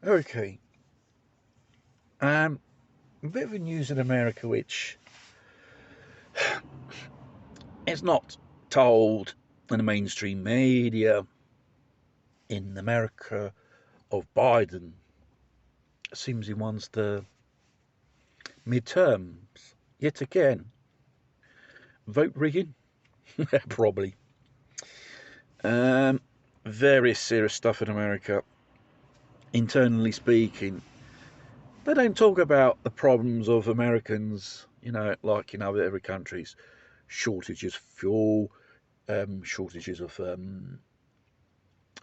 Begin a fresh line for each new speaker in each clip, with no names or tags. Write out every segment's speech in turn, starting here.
Okay. A bit of a news in America which is not told in the mainstream media in America of Biden. Seems he wants the midterms yet again. Vote rigging? Probably. Um, very serious stuff in America. Internally speaking, they don't talk about the problems of Americans, like in other countries. Shortages of fuel, shortages of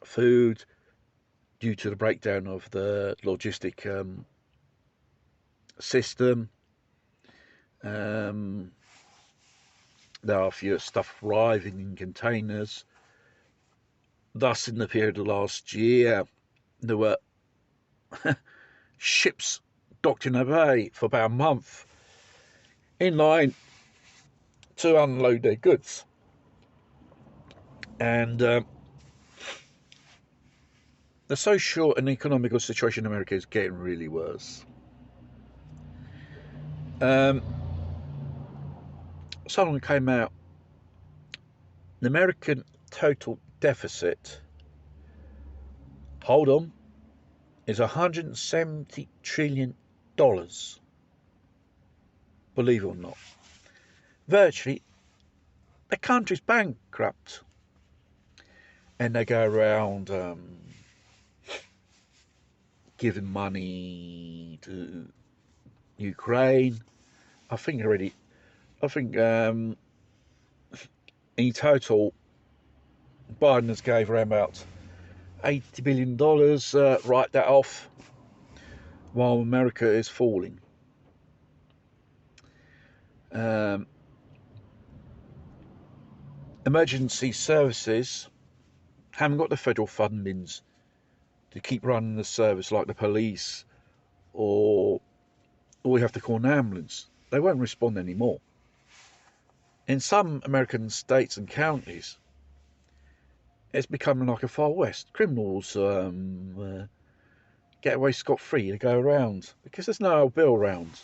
food due to the breakdown of the logistic system. Um, there are fewer stuff arriving in containers. Thus, in the period of last year, there were ships docked in a bay for about a month in line to unload their goods. And the social and economical situation in America is getting really worse. Um, Someone came out, the American total deficit, hold on, is $170 trillion. Believe it or not. Virtually, the country's bankrupt. And they go around giving money to Ukraine. I think in total, Biden has gave around about $80 billion. Write that off while America is falling. Um, Emergency services haven't got the federal fundings to keep running the service like the police or we have to call an ambulance. They won't respond anymore. In some American states and counties, it's becoming like a Far West. Criminals get away scot-free to go around because there's no bill around.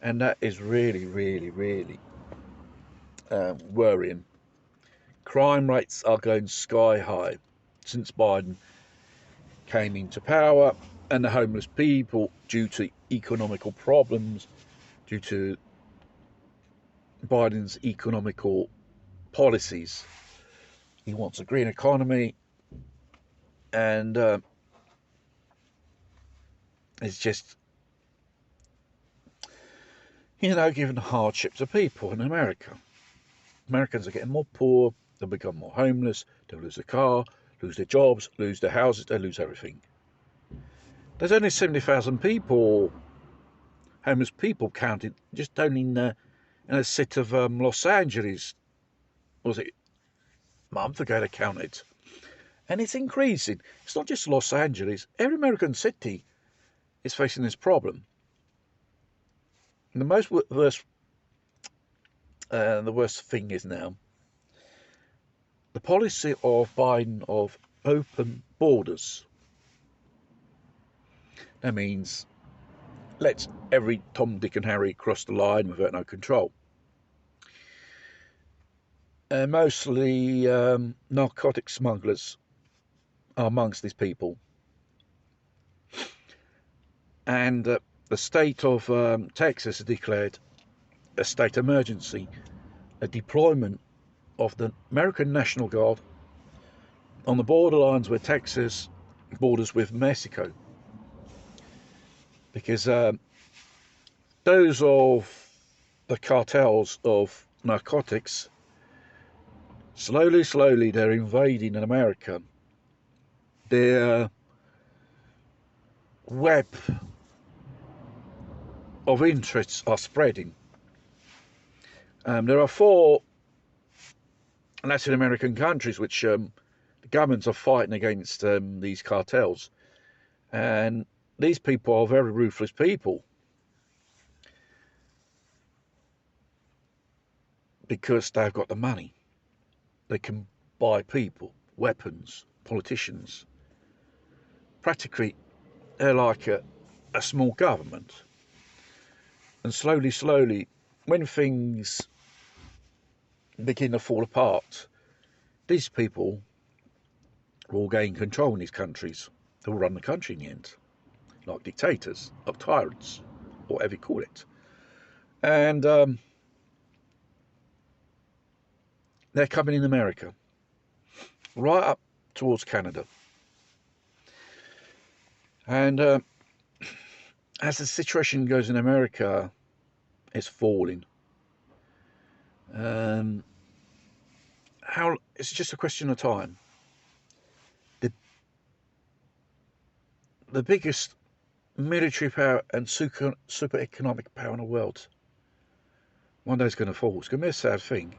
And that is really, really, really worrying. Crime rates are going sky high since Biden came into power, and the homeless people, due to economical problems, due to Biden's economical policies. He wants a green economy, and it's just, giving hardship to people in America. Americans are getting more poor, they'll become more homeless, they'll lose their car, lose their jobs, lose their houses, they lose everything. There's only 70,000 people, homeless people counted, just only in a city of Los Angeles. Was it a month ago they counted? And it's increasing. It's not just Los Angeles. Every American city is facing this problem. And the worst thing is now the policy of Biden of open borders. That means let every Tom, Dick, and Harry cross the line without no control. And mostly narcotic smugglers are amongst these people. And the state of Texas has declared a state emergency, a deployment of the American National Guard on the borderlines where Texas borders with Mexico. Because those of the cartels of narcotics, slowly, they're invading in America. Their web of interests are spreading. There are four Latin American countries which the governments are fighting against these cartels. And these people are very ruthless people because they've got the money. They can buy people, weapons, politicians. Practically they're like a small government. And slowly, when things begin to fall apart, these people will gain control in these countries. They will run the country in the end, like dictators, like tyrants, or whatever you call it. And they're coming in America, right up towards Canada. And as the situation goes in America, it's falling. How it's just a question of time. The the biggest military power and super economic power in the world one day is going to fall. It's going to be a sad thing.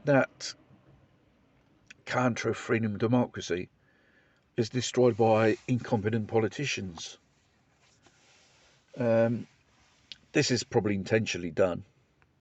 That country of freedom and democracy is destroyed by incompetent politicians. This is probably intentionally done